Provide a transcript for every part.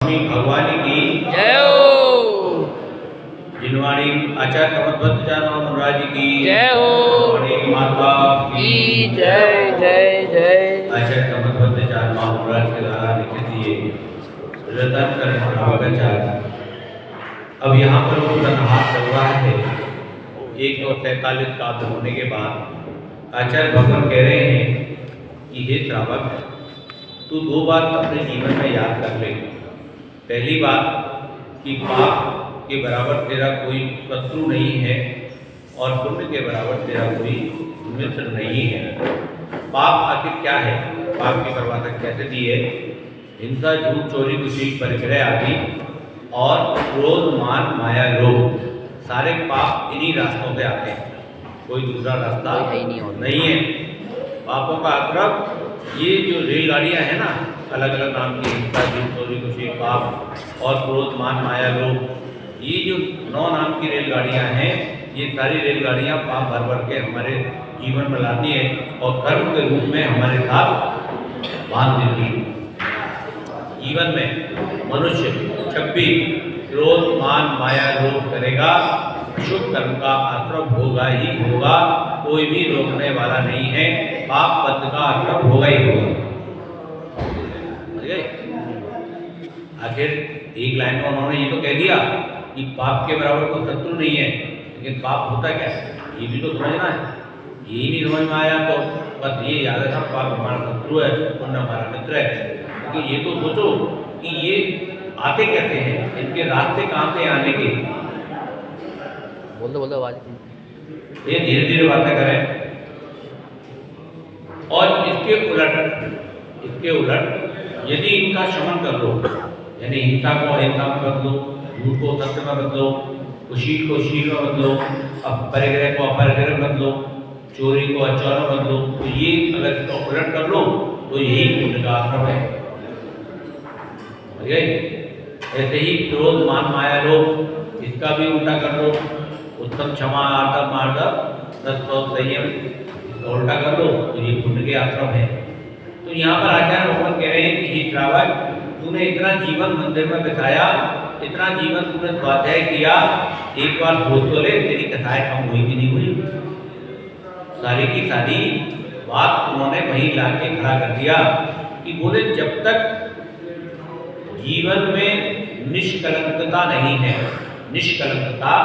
भगवान की जय हो। जिनवाणी आचार्य कमलभद्र महाराज की जय हो। जिनवाणी माता की जय जय जय। आचार्य कमलभद्र महाराज के द्वारा लिखित ये रतन कर्म। अब यहाँ पर वो हाथ चल रहा है 143 काव्य होने के बाद आचार्य भगवान कह रहे हैं कि हे श्रावक, तू दो बात अपने जीवन में याद कर ले। पहली बात कि पाप के बराबर तेरा कोई शत्रु नहीं है और पुण्य के बराबर तेरा कोई मित्र नहीं है। पाप आखिर क्या है? पाप की परिभाषा कैसे दी है? हिंसा, झूठ, चोरी, कुशील, परिग्रह आदि और क्रोध, मान, माया, लोभ, सारे पाप इन्हीं रास्तों से आते हैं। कोई दूसरा रास्ता नहीं है। पापों का आक्रम ये जो रेलगाड़ियाँ हैं ना, अलग अलग नाम की, हिंसा, झूठ, चोरी, कुशील, पाप और क्रोध, मान, माया, लोभ, ये जो 9 नाम की रेलगाड़ियाँ हैं, ये सारी रेलगाड़ियाँ पाप भर भर के हमारे जीवन में लाती है और कर्म के रूप में हमारे साथ बांध देती है। जीवन में मनुष्य जब भी क्रोध, मान, माया, लोभ करेगा, शुभ कर्म का आक्रम होगा ही होगा। कोई भी रोकने वाला नहीं है। पाप पद का आक्रम होगा ही होगा। आखिर एक लाइन में उन्होंने ये तो कह दिया कि पाप के बराबर कोई शत्रु नहीं है, लेकिन पाप होता क्या है ये भी तो समझना है। यही नहीं समझ में आया तो बस ये याद रखा पाप हमारा शत्रु है, पुण्य हमारा मित्र है। क्योंकि ये तो सोचो कि ये आते कैसे हैं, इनके रास्ते कहाँ से आने के। बोल दो आवाज। ये धीरे धीरे बातें करें। और इसके उलट यदि इनका शमन कर लो, यानी हिंसा को अहिंसा में बदलो, झूठ को सत्य में बदलो, कुशील को शील में बदलो, परिग्रह को अपरिग्रह में बदलो, चोरी को अच्छोर में बदलो, तो ये अगर इसका उलट कर लो तो यही पुण्य का आश्रम है। ऐसे ही क्रोध, मान, माया, लोभ, इसका भी उल्टा कर लो। उत्तम, क्षमा, आर्दव, मार्दव, सत्सव, संयम, इसका उल्टा कर लो तो ये पुण्य के आश्रम है। तो यहाँ पर आचार्य भगवान कह रहे हैं कि हे श्रावक, तूने इतना जीवन मंदिर में बिताया, इतना जीवन तूने स्वाध्याय किया, एक बार सोच तो ले तेरी कथाएं कम हुई कि नहीं हुई। सारी की सारी बात उन्होंने वहीं ला के खड़ा कर दिया कि बोले जब तक जीवन में निष्कलंकता नहीं है, निष्कलंकता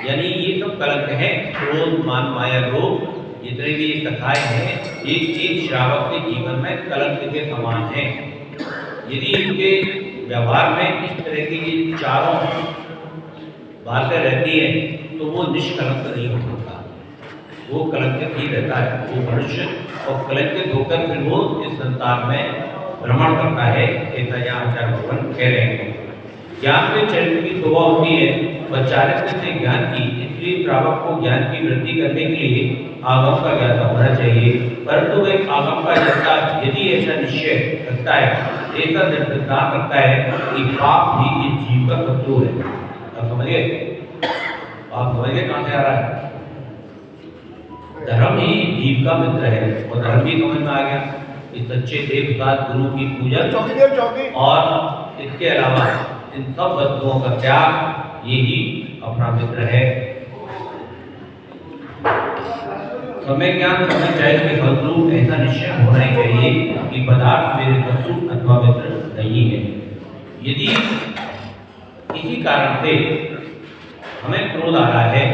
यानी ये सब कलंक है, क्रोध, मान, माया, लोभ, जितने भी ये कथाएं हैं, एक श्रावक के जीवन में कलंक के समान है। यदि इनके व्यवहार में इस तरह की चारों बातें रहती हैं तो वो निष्कलंक नहीं हो सकता, वो कलंकित ही रहता है वो मनुष्य, और कलंकित होकर फिर वो इस संसार में भ्रमण करता है। ऐसा यहाँ आचार्य भगवान कह रहे हैं। ज्ञान से चरित्र की शोभा होती है और चारित्र से ज्ञान की, इसलिए श्रावक को ज्ञान की वृद्धि करने के लिए आगम का ज्ञाता होना चाहिए। परंतु वह आगम का ज्ञाता यदि ऐसा निश्चय रखता है, ऐसा सिद्धांत रखता है कि पाप ही इस जीव का शत्रु है। आप समझिए, आप समझिए कहाँ से आ रहा है? धर्म ही जीव का मित्र है और धर्म भी समझ में आ गया कि सच्चे देवदास गुरु की पूजा और इसके अलावा इन सब वस्तुओं का त्याग, यही अपना मित्र है। समय ज्ञान समय चाहिए के फलस्वरूप ऐसा निश्चय होना ही चाहिए कि पदार्थ मेरे शत्रु अथवा मित्र नहीं है। यदि किसी कारण से हमें क्रोध आ रहा है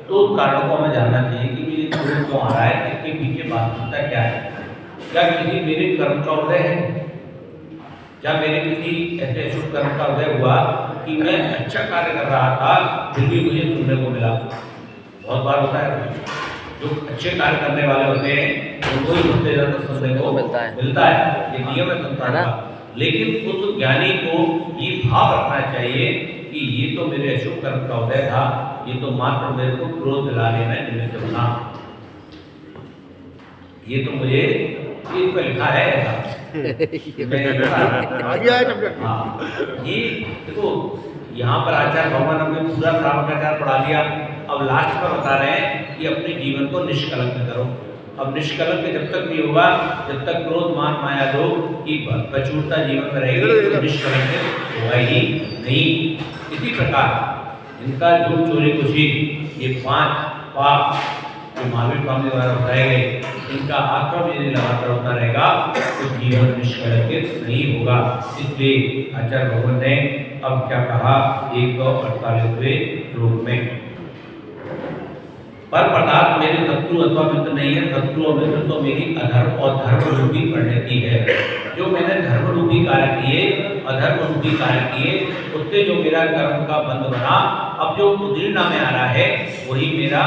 तो उस कारण को हमें जानना चाहिए कि मुझे क्रोध क्यों आ रहा है, इसके पीछे वास्तविकता क्या है। क्या किसी मेरे कर्म का उदय है? क्या मेरे किसी ऐसे शुभ कर्म का उदय हुआ कि मैं अच्छा कार्य कर रहा था फिर भी मुझे सुनने को मिला? बहुत बार होता है, जो अच्छे कार्य करने वाले होते हैं उनको ही सबसे ज़्यादा सुनने को मिलता है। ये नियम है संसार का। लेकिन उस ज्ञानी को ये भाव रखना चाहिए कि ये तो मेरे अशुभ कर्म का उदय था, ये तो मात्र मेरे को क्रोध दिलाने में निमित्त बना, ये तो मुझे इस पर लिखा है ऐसा। ये देखो, यहाँ पर आचार्य भगवान हमने पूरा श्रावकाचार पढ़ा दिया। अब लास्ट पर बता रहे हैं कि अपने जीवन को निष्कलंक करो। अब निष्कलंक जब तक नहीं होगा, जब तक क्रोध, मान, माया, लोभ की प्रचुरता जीवन में रहेगी तो निष्कलंक होगा ही नहीं। इसी प्रकार इनका झूठ चोरी खुशी ये 5 पाप जो महावीर स्वामी द्वारा बताए गए, इनका आश्रम यदि लगातार होता रहेगा तो जीवन निष्कलंकित नहीं होगा। इसलिए आचार्य भगवान ने अब क्या कहा 148वें श्लोक में, पर पदार्थ मेरे शत्रु अथवा मित्र नहीं है, शत्रु और मित्र तो मेरी अधर्म और धर्म रूपी परिणति है। जो मैंने धर्म रूपी कार्य किए, अधर्म रूपी कार्य किए, उससे जो मेरा कर्म का बंध बना, अब जो उद्दीर्णा में आ रहा है वही मेरा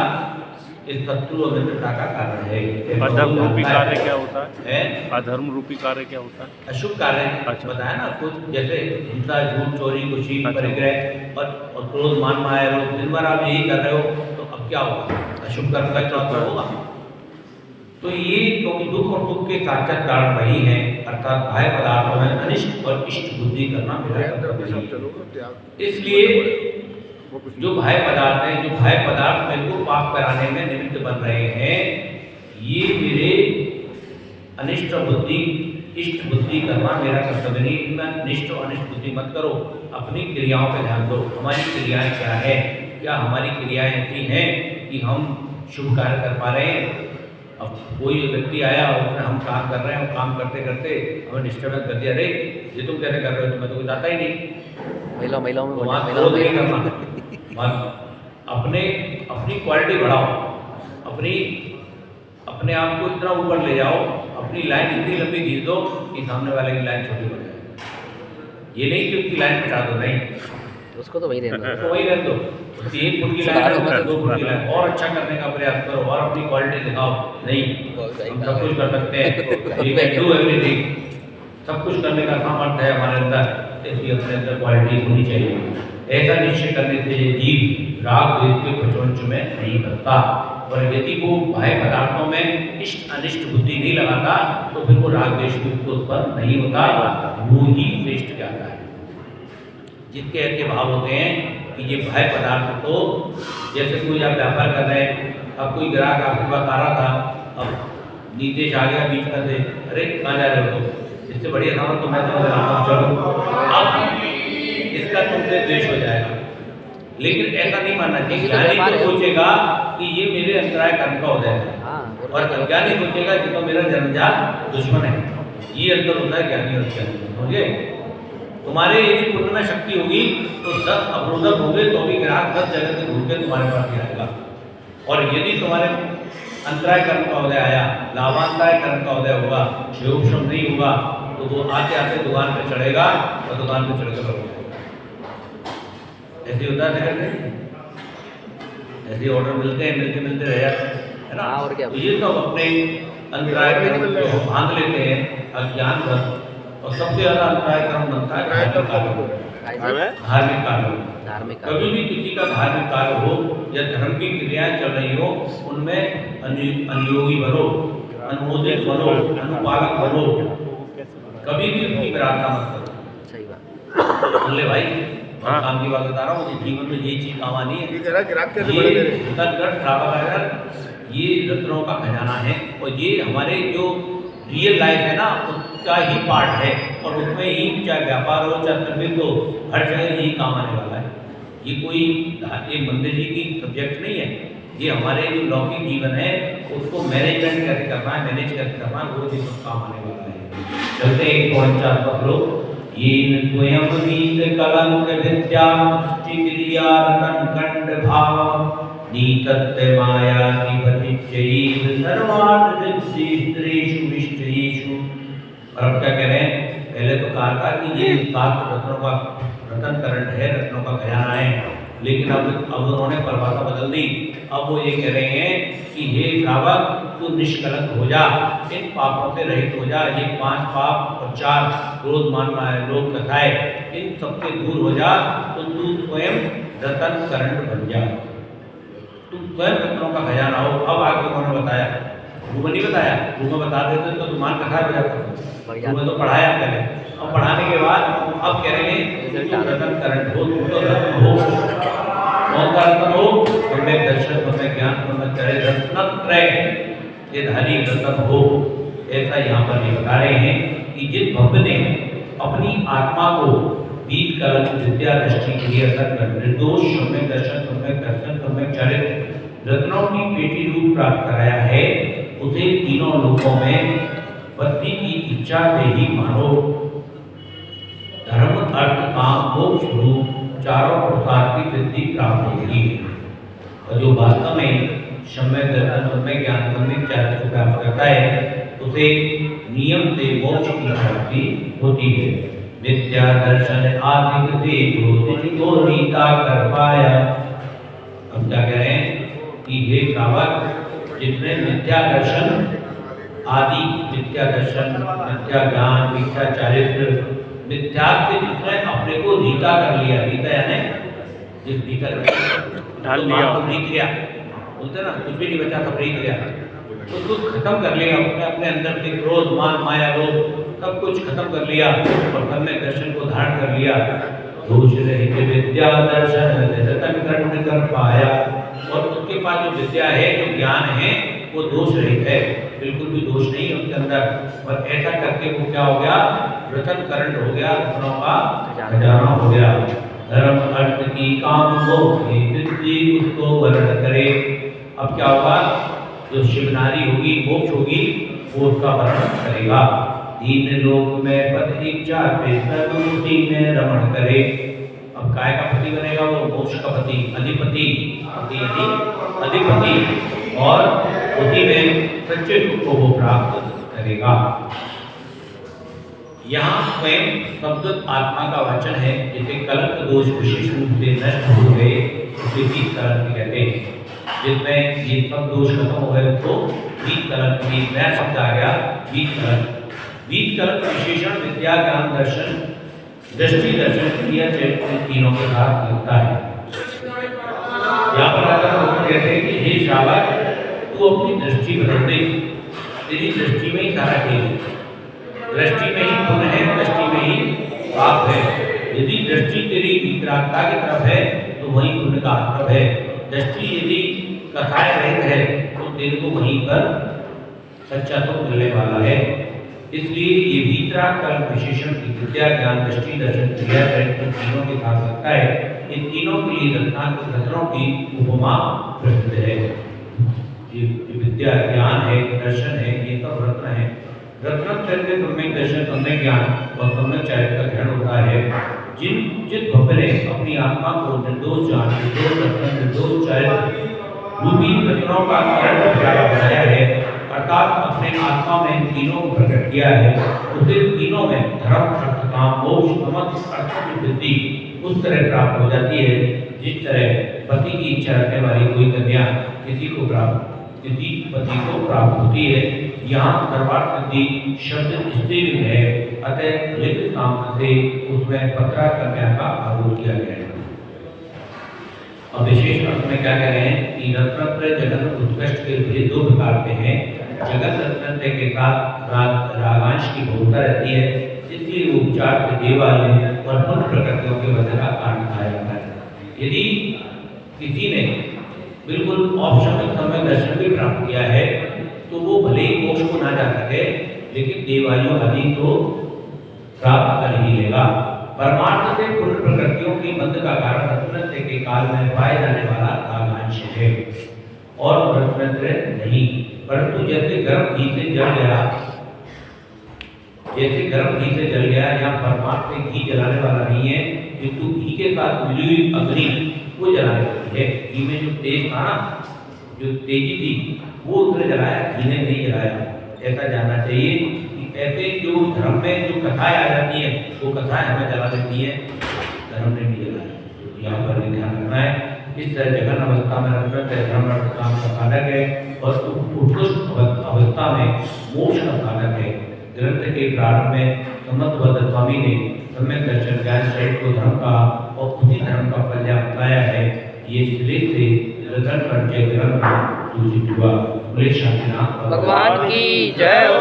इस शत्रु और मित्रता का कारण है। अधर्म रूपी कार्य क्या होता है? अधर्म रूपी कार्य क्या होता है? अशुभ कार्य। अच्छा। बताया ना कुछ, जैसे हिंसा, झूठ, चोरी, खुशी, परिग्रह और क्रोध, मान, माया, लोभ, दिन भर आप यही कर रहे हो तो अब क्या होगा? अशुभ कर्म का चौथा होगा। तो ये क्योंकि दुख और सुख के साक्षात कारण वही है, अर्थात बाह्य पदार्थों में अनिष्ट और इष्ट बुद्धि करना मेरा कर्तव्य है। इसलिए जो बाह्य पदार्थ हैं, जो बाह्य पदार्थ मेरे को पाप कराने में निमित्त बन रहे हैं, ये मेरे अनिष्ट बुद्धि इष्ट बुद्धि करना मेरा कर्तव्य नहीं। इनमें अनिष्ट और अनिष्ट बुद्धि मत करो, अपनी क्रियाओं पर ध्यान दो। हमारी क्रियाएं क्या है? क्या हमारी क्रियाएं ऐसी हैं कि हम शुभ कार्य कर पा रहे हैं? अब कोई व्यक्ति आया और उसमें हम काम कर रहे हैं और काम करते करते हमें डिस्टर्बेंस कर दिया, अरे ये तुम कैसे कर रहे हो, तुम्हें तो कुछ आता ही नहीं। महिलाओं में अपनी क्वालिटी बढ़ाओ, अपने आप को इतना ऊपर ले जाओ, अपनी लाइन इतनी लंबी खींच दो कि सामने वाले की लाइन छोटी हो जाए। ये नहीं कि उसकी लाइन मिटा दो, नहीं, उसको तो वही रहने दो, उसको वही रहने दो। उसकी 1 फुट की लाइन है, 2 फुट की लाइन, और अच्छा करने का प्रयास करो और अपनी क्वालिटी दिखाओ। नहीं, हम सब कुछ कर सकते हैं, वी कैन डू एवरीथिंग, सब कुछ करने का सामर्थ्य है हमारे अंदर, इसलिए अपने अंदर क्वालिटी होनी चाहिए। ऐसा निश्चय करने से ये जीव राग द्वेष के प्रचोंच में नहीं करता, और यदि वो बाह्य पदार्थों में इष्ट अनिष्ट बुद्धि नहीं लगाता तो फिर वो राग द्वेष उत्पन्न नहीं होता, वो ही श्रेष्ठ कहता है। जिसके ऐसे भाव होते हैं कि ये बाह्य पदार्थ, तो जैसे कोई आप व्यापार कर रहे हैं, अब कोई ग्राहक आपके पास आ रहा था, अब नीतीश आ गया बीच में से, अरे कहाँ जा रहे हो तुम, इससे बढ़िया सामान तो मैं तुम्हें दिलाता हूँ, चलो। अब इसका तुमसे द्वेष हो जाएगा, लेकिन ऐसा नहीं मानना चाहिए। ज्ञानी तो सोचेगा कि ये मेरे अंतराय कर्म का उदय है, और अज्ञानी सोचेगा कि तो मेरा जन्मजात दुश्मन है। ये अंतर होता है ज्ञानी और अज्ञानी, समझे? तुम्हारे यदि पुण्य में शक्ति होगी तो 10 अवरोधक होंगे तो भी ग्राहक 10 जगह से घूम के तुम्हारे पास ही आएगा। और यदि तुम्हारे अंतराय कर्म का उदय आया, लाभांतराय कर्म का उदय होगा, क्षयोक्षम नहीं होगा, तो वो आते आते दुकान पे चढ़ेगा और दुकान पे चढ़कर हो जाएगा। ऐसे होता है, ऐसे ऑर्डर मिलते हैं, मिलते रह जाते हैं, है ना? और क्या? तो ये सब अपने अंतराय कर्म बांध लेते हैं अज्ञान भर, और सबसे ज्यादा अंतराय कर्म बनता है धार्मिक कार्य। कभी भी किसी का धार्मिक कार्य हो या धर्म की क्रियाएं चल रही हो, उनमें अनुयोगी बनो, अनुमोदित बनो, अनुपालक बनो, कभी भी उनकी विराधना मत करो। सही बात बोले भाई, काम की बात बता रहा हूँ, जीवन में यही चीज काम आनी है। ये रत्नों का खजाना है, और ये हमारे जो रियल लाइफ है ना, उसका ही पार्ट है, और उसमें ही चाहे व्यापार हो चाहे सर्विस हो, हर जगह यही काम आने वाला है। ये कोई एक मंदिर जी की सब्जेक्ट नहीं है, ये हमारे जो लौकिक जीवन है उसको मैनेजमेंट कैसे करना है, मैनेज कैसे करना है, वो भी सब काम आने वाला है। चलते एक 4 पकड़ो। ये स्वयं नीत कलंक विद्या क्रिया रतन खंड भाव नीतत्व माया की प्रतिचयी सर्वार्थ सिद्धि स्त्रीषु विष्टयेषु। और अब क्या कह रहे हैं? पहले तो कहा था कि ये 7 रत्नों का रतन करंट है, रत्नों का खजाना है, लेकिन अब उन्होंने परिभाषा बदल दी। अब वो ये कह रहे हैं कि हे श्रावक, तू निष्कलंक हो जा, इन पापों से रहित हो जा। ये 5 पाप और 4 क्रोध, मान, माया, लोभ, कथाएं, इन सबसे दूर हो जा, तो तू स्वयं रतन करंट बन जा, तू स्वयं रत्नों का खजाना हो। अब आगे उन्होंने बताया, रूम नहीं बताया, रूम बता देते तो तुम्हारा कथा हो जाता, रूम तो पढ़ाया पहले। अब पढ़ाने के बाद अब कह रहे हैं तुम रतन करंट हो, तुम तो रत्न हो। कौन सा रत्न हो? तुम्हें दर्शन, तुम्हें ज्ञान, तुम्हें करे रत्नत्रय ये धारी रत्न हो। ऐसा यहाँ पर ये बता रहे हैं कि जिस भक्त ने अपनी आत्मा को बीत कलंक विद्या दृष्टि क्रिया तक निर्दोष सम्यक दर्शन सम्यक चरित्र रत्नों की पेटी रूप प्राप्त कराया है, उसे तीनों लोकों में पत्नी की इच्छा से ही मानो धर्म अर्थ काम मोक्ष रूप चारों पुरुषार्थ की सिद्धि प्राप्त होगी। और जो वास्तव में सम्यक दर्शन सम्यक ज्ञान सम्यक चरित्र को प्राप्त करता है, उसे नियम से मोक्ष की प्राप्ति होती है। विद्या दर्शन आदि से जो रीता कर पाया। अब क्या कह रहे हैं कि ये श्रावक जितने विद्या दर्शन आदि विद्या दर्शन विद्या ज्ञान विद्या चरित्र विद्या से जिसने अपने को रीता कर लिया, रीता यानी जिस रीता ढाल लिया, रीत गया बोलते ना, कुछ भी नहीं बचा सब रीत गया, तो कुछ खत्म कर लिया उसने अपने अंदर से क्रोध मान माया लोभ सब कुछ खत्म कर लिया और सम्यक दर्शन को धारण कर लिया। दोष रहित विद्या दर्शन रतन खंड कर पाया। और उसके पास जो विद्या है जो ज्ञान है वो दोष रहित है, बिल्कुल भी दोष नहीं है उसके अंदर। और ऐसा करके वो क्या हो गया, रतन करण हो गया, रत्नों का खजाना हो गया। धर्म अर्थ की काम मोक्ष सिद्धि उसको वर्ण करे। अब क्या होगा, जो शिवनारी होगी मोक्ष होगी वो उसका वर्णन करेगा। तीन लोक में पद इच्छा पे सर्वमुक्ति में रमण करे। अब काय का पति बनेगा, वो मोक्ष का पति अधिपति अधिपति और उसी में सच्चे सुख को वो प्राप्त करेगा। यहाँ स्वयं शब्द आत्मा का वचन है, जिसे कलंक दोष विशेष रूप से नष्ट हो गए उसे बीज कलंक कहते हैं। जिसमें ये सब दोष खत्म हो गए तो बीज कलंक की नया शब्द आ गया, बीज कलंक। बीज कलंक विशेषण विद्या ज्ञान दर्शन दृष्टि दर्शन क्रिया चरित्र तीनों के साथ लगता है। यहाँ पर आकर वो कहते हैं कि हे श्रावक तू अपनी दृष्टि बदल दे, तेरी दृष्टि में ही सारा खेल है, दृष्टि में ही पुण्य है, दृष्टि में ही पाप है। यदि दृष्टि तेरी वितरागता की तरफ है तो वही पुण्य का आश्रम है। दृष्टि यदि कथाएं रहित है तो तेरे को वहीं पर सच्चा तो मिलने वाला है। इसलिए ये वीतराग कलंक विशेषण विद्या ज्ञान दृष्टि दर्शन क्रिया चरित्र तीनों के साथ लगता है। इन तीनों के लिए रत्नों की उपमा प्रसिद्ध है। ये विद्या ज्ञान है दर्शन है, ये सब रत्न है। रत्न चरित्र सम्यक दर्शन सम्यक ज्ञान और सम्यक चरित्र का ग्रहण होता है। जिस भक्त ने अपनी आत्मा को निर्दोष जान निर्दोष दर्शन निर्दोष चरित्र रूपी रत्नों का ग्रहण बनाया है, अर्थात अपने आत्मा में तीनों को प्रकट किया है, उसे तीनों में धर्म अर्थ काम मोक्ष समस्त अर्थों की सिद्धि उस तरह प्राप्त हो जाती है जिस तरह पति की इच्छा रखने वाली कोई कन्या किसी पति को प्राप्त होती है। यहाँ सर्वार्थ सिद्धि शब्द स्त्रीलिंग है, अतः लिंग नाम से उसमें पत्रा कन्या का आरोप किया गया है। अब विशेष अर्थ में क्या कह रहे हैं कि रत्नत्रय जगत उत्कृष्ट के लिए दो प्रकार के हैं। जगत रत्नत्रय के साथ रागांश की बहुलता रहती है, इसलिए वो उपचार के देवालय और पुण्य प्रकृतियों के वजह का कारण कहा जाता है। यदि किसी ने बिल्कुल औपचारिक समय दर्शन भी प्राप्त किया है तो वो भले ही मोक्ष को ना जा सके, लेकिन देवालयों आदि तो प्राप्त कर ही लेगा। परमार्थ से पुण्य प्रकृतियों के बंध का कारण रत्नत्रय के काल में पाए जाने वाला रागांश है और रत्नत्रय नहीं। परंतु जैसे गर्म घी से जल गया, यहाँ परमार्थ से घी जलाने वाला नहीं है, किंतु घी के साथ मिली हुई अग्नि वो जलाने वाली है। घी में जो तेज था ना, जो तेजी थी वो उसने जलाया, घी ने नहीं जलाया। ऐसा जानना चाहिए कि ऐसे जो धर्म में जो कथाएं आ जाती है वो कथाएं हमें जला देती है, धर्म ने नहीं जलाया। तो यहाँ पर ध्यान रखना है। इस तरह जगन अवस्था में रत्नत्रय धर्म अर्थ काम का साधक है और उत्कृष्ट अवस्था में मोक्ष का साधक है। ग्रंथ के प्रारंभ में समर्थबद्ध स्वामी ने सम्यक दर्शन ज्ञान चरित्र को धर्म का और उसी धर्म का फल बताया है। ये श्रेष्ठ से रतन करके ग्रंथ सूचित हुआ। भगवान की जय हो।